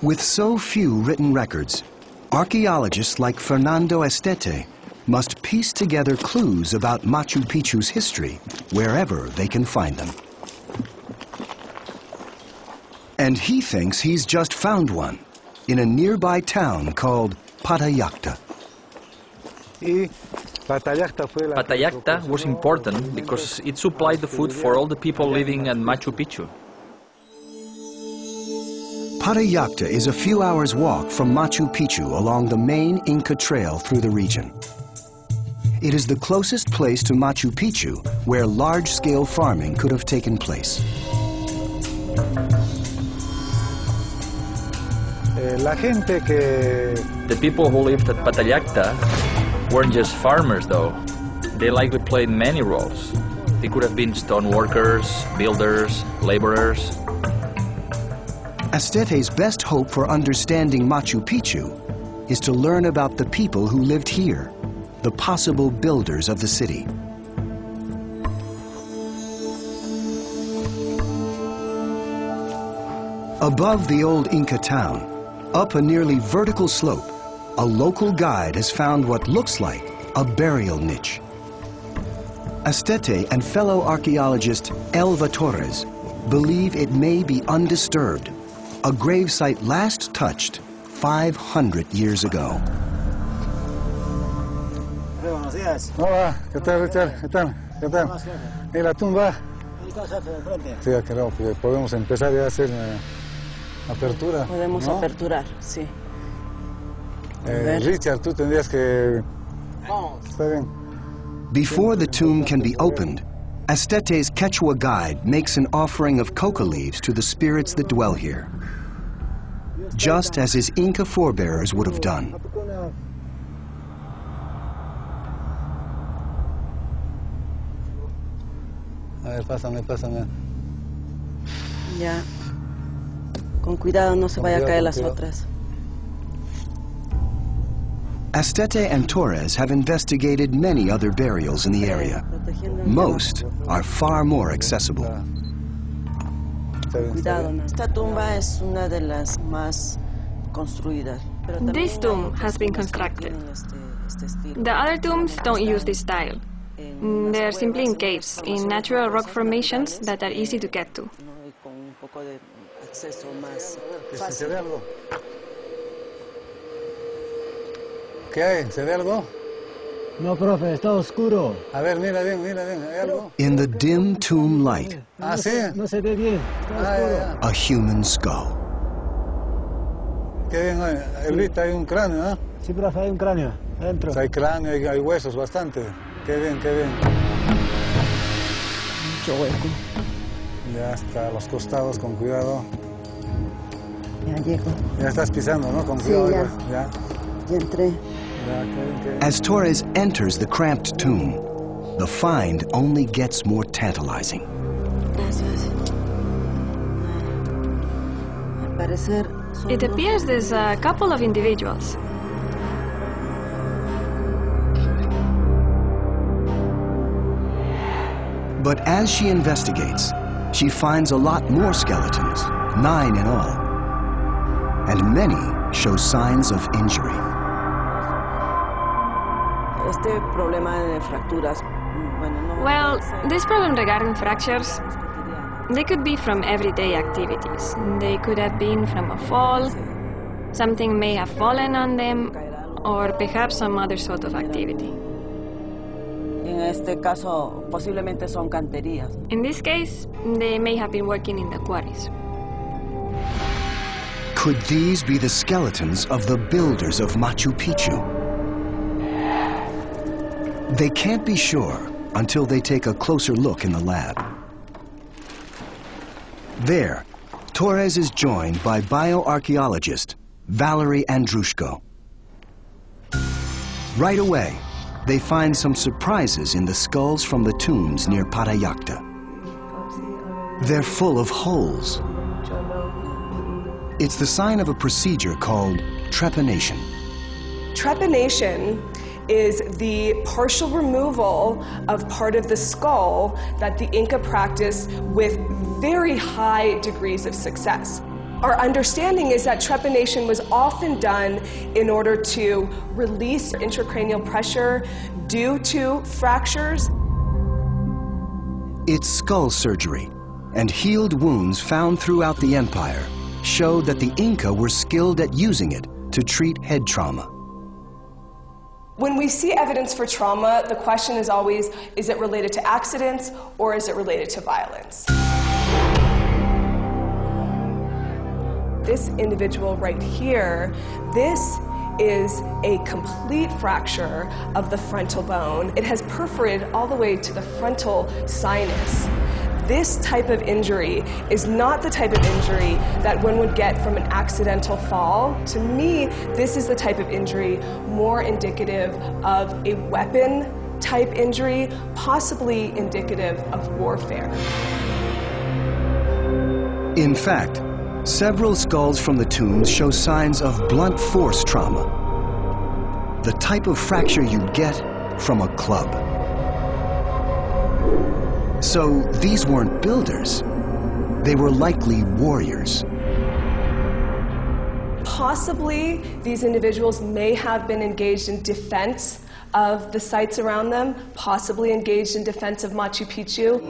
With so few written records, archaeologists like Fernando Estete must piece together clues about Machu Picchu's history wherever they can find them. And he thinks he's just found one in a nearby town called Patayacta. Patayacta was important because it supplied the food for all the people living at Machu Picchu. Patayacta is a few hours' walk from Machu Picchu along the main Inca trail through the region. It is the closest place to Machu Picchu where large-scale farming could have taken place. The people who lived at Patayacta weren't just farmers, though. They likely played many roles. They could have been stone workers, builders, laborers. Estete's best hope for understanding Machu Picchu is to learn about the people who lived here, the possible builders of the city. Above the old Inca town, up a nearly vertical slope, a local guide has found what looks like a burial niche. Estete and fellow archaeologist Elva Torres believe it may be undisturbed, a gravesite last touched 500 years ago. Buenos días. Hola, ¿qué tal, Richard? ¿Qué tal? ¿Qué tal? ¿Y la tumba? Sí, claro, porque podemos empezar ya a hacer apertura. Podemos ¿no? aperturar, sí. Richard, tú tendrías que... Está bien. Before the tomb can be opened, Estete's Quechua guide makes an offering of coca leaves to the spirits that dwell here, just as his Inca forebears would have done. A ver, pásame, pásame. Ya. Con cuidado, no se vaya a caer las otras. Estete and Torres have investigated many other burials in the area. Most are far more accessible. Cuidado, esta tumba es una de las más construidas. This tomb has been constructed. The other tombs don't use this style. They're simply in caves, in natural rock formations that are easy to get to. ¿Se ve algo? ¿Qué hay? ¿Se ve algo? No, profe, está oscuro. A ver, mira bien, ¿hay algo? In the dim tomb light, Ah, sí. No se ve bien, está oscuro. a human skull. Qué bien, Elvita, hay un cráneo, ¿no? Sí, profe, hay un cráneo adentro. Pues hay cráneo, hay huesos bastante. Qué bien, qué bien. Mucho hueco. Ya está, a los costados, con cuidado. Ya llego. Ya estás pisando, ¿no? Con Sí, cuidado. ya. Ya. Ya entré. Ya, qué bien, qué bien. As Torres enters the cramped tomb, the find only gets more tantalizing. Gracias. Al parecer son It appears there's a couple of individuals. But as she investigates, she finds a lot more skeletons, 9 in all, and many show signs of injury. este problema de fracturas. Bueno, no. Well, this problem regarding fractures, they could be from everyday activities. They could have been from a fall, something may have fallen on them, or perhaps some other sort of activity. En este caso, posiblemente son canterías. In this case, they may have been working in the quarries. Could these be the skeletons of the builders of Machu Picchu? They can't be sure until they take a closer look in the lab. There, Torres is joined by bioarchaeologist Valerie Andrushko. Right away, they find some surprises in the skulls from the tombs near Patayacta. They're full of holes. It's the sign of a procedure called trepanation. Trepanation is the partial removal of part of the skull that the Inca practiced with very high degrees of success. Our understanding is that trepanation was often done in order to release intracranial pressure due to fractures. Its skull surgery and healed wounds found throughout the empire showed that the Inca were skilled at using it to treat head trauma. When we see evidence for trauma, the question is always, is it related to accidents or is it related to violence? This individual right here, this is a complete fracture of the frontal bone. It has perforated all the way to the frontal sinus. This type of injury is not the type of injury that one would get from an accidental fall. To me, this is the type of injury more indicative of a weapon type injury, possibly indicative of warfare. In fact, several skulls from the tombs show signs of blunt force trauma, the type of fracture you get from a club. So these weren't builders, they were likely warriors. Possibly these individuals may have been engaged in defense of the sites around them, possibly engaged in defense of Machu Picchu.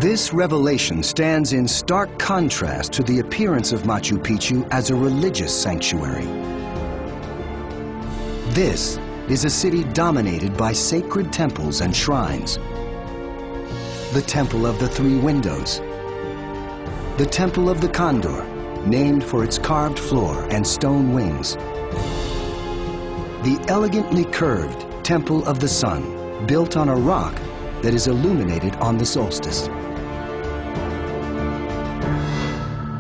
This revelation stands in stark contrast to the appearance of Machu Picchu as a religious sanctuary. This is a city dominated by sacred temples and shrines. The Temple of the Three Windows, the Temple of the Condor, named for its carved floor and stone wings, the elegantly curved Temple of the Sun, built on a rock that is illuminated on the solstice.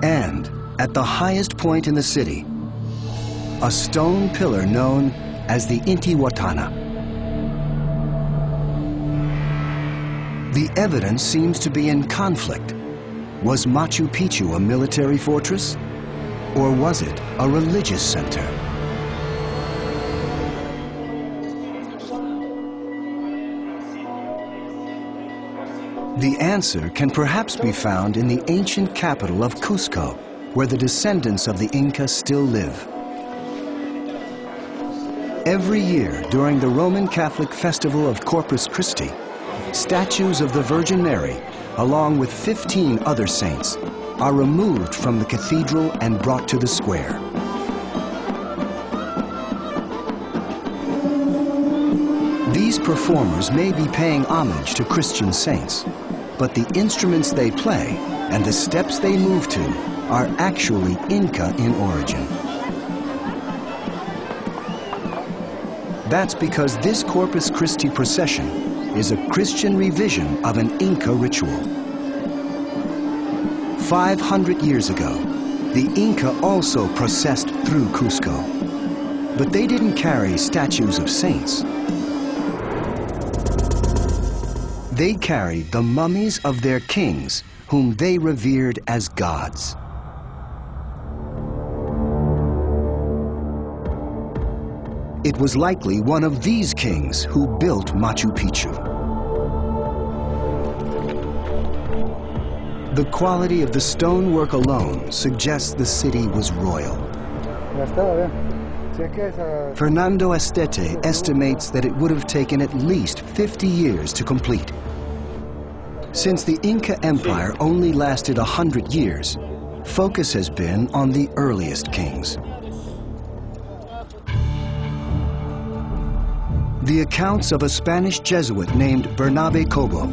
And at the highest point in the city, a stone pillar known as the Intihuatana. The evidence seems to be in conflict. Was Machu Picchu a military fortress, or was it a religious center? The answer can perhaps be found in the ancient capital of Cusco, where the descendants of the Inca still live. Every year during the Roman Catholic festival of Corpus Christi, statues of the Virgin Mary, along with 15 other saints, are removed from the cathedral and brought to the square. These performers may be paying homage to Christian saints, but the instruments they play and the steps they move to are actually Inca in origin. That's because this Corpus Christi procession is a Christian revision of an Inca ritual. 500 years ago, the Inca also processed through Cusco, but they didn't carry statues of saints. They carried the mummies of their kings, whom they revered as gods. It was likely one of these kings who built Machu Picchu. The quality of the stonework alone suggests the city was royal. Fernando Estete estimates that it would have taken at least 50 years to complete. Since the Inca Empire only lasted 100 years, focus has been on the earliest kings. The accounts of a Spanish Jesuit named Bernabe Cobo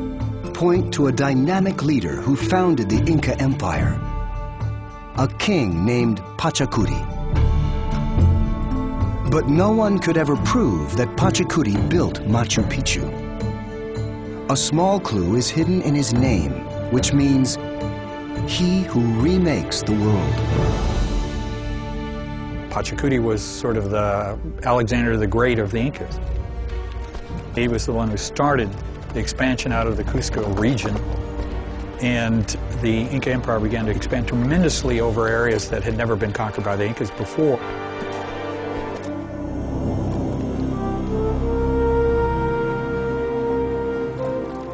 point to a dynamic leader who founded the Inca Empire, a king named Pachacuri. But no one could ever prove that Pachacuri built Machu Picchu. A small clue is hidden in his name, which means, he who remakes the world. Pachacuri was sort of the Alexander the Great of the Incas. He was the one who started the expansion out of the Cusco region, and the Inca Empire began to expand tremendously over areas that had never been conquered by the Incas before.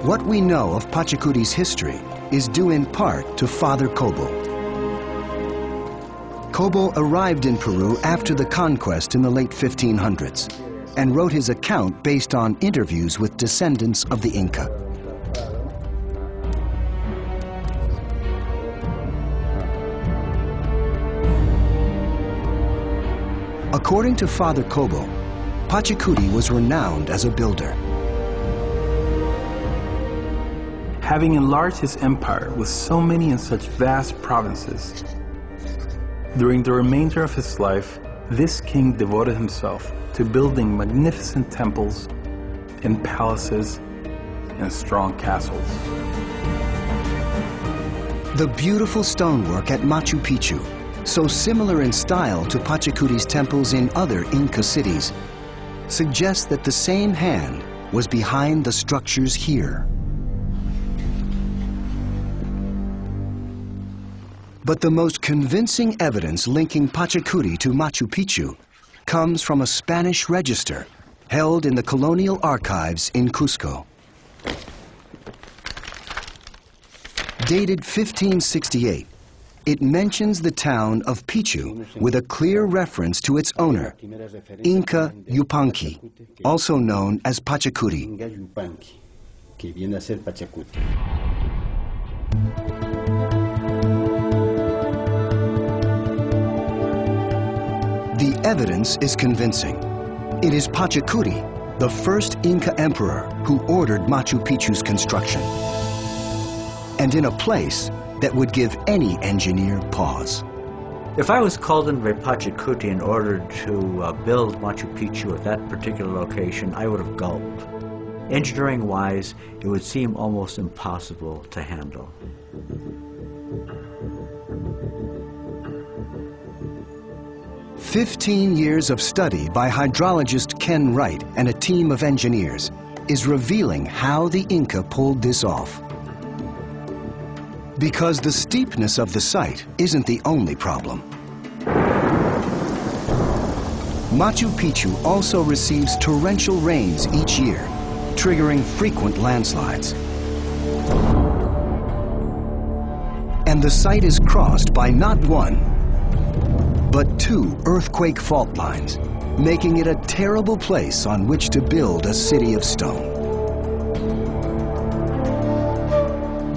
What we know of Pachacuri's history is due in part to Father Cobo. Cobo arrived in Peru after the conquest in the late 1500s and wrote his account based on interviews with descendants of the Inca. According to Father Cobo, Pachacuti was renowned as a builder. Having enlarged his empire with so many and such vast provinces, during the remainder of his life, this king devoted himself to building magnificent temples and palaces and strong castles. The beautiful stonework at Machu Picchu, so similar in style to Pachacuti's temples in other Inca cities, suggests that the same hand was behind the structures here. But the most convincing evidence linking Pachacuti to Machu Picchu comes from a Spanish register held in the colonial archives in Cusco. Dated 1568, it mentions the town of Picchu with a clear reference to its owner, Inca Yupanqui, also known as Pachacuti. The evidence is convincing. It is Pachacuti, the first Inca emperor, who ordered Machu Picchu's construction. And in a place that would give any engineer pause. If I was called in by Pachacuti and ordered to build Machu Picchu at that particular location, I would have gulped. Engineering-wise, it would seem almost impossible to handle. "15 years of study by hydrologist Ken Wright and a team of engineers is revealing how the Inca pulled this off. Because the steepness of the site isn't the only problem. Machu Picchu also receives torrential rains each year, triggering frequent landslides. And the site is crossed by not one, but two earthquake fault lines, making it a terrible place on which to build a city of stone.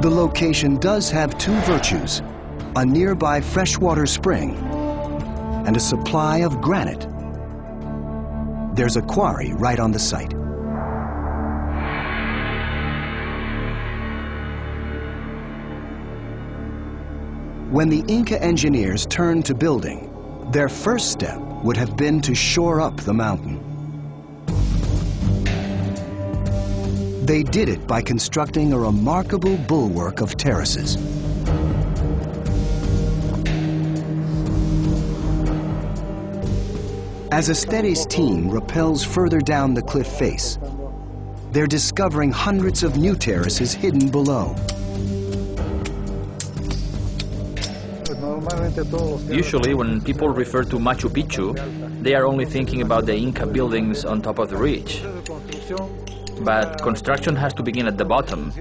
The location does have two virtues, a nearby freshwater spring and a supply of granite. There's a quarry right on the site. When the Inca engineers turned to building, their first step would have been to shore up the mountain. They did it by constructing a remarkable bulwark of terraces. As Estete's team rappels further down the cliff face, they're discovering hundreds of new terraces hidden below. Usually, when people refer to Machu Picchu, they are only thinking about the Inca buildings on top of the ridge. But construction has to begin at the bottom.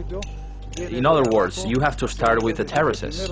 In other words, you have to start with the terraces.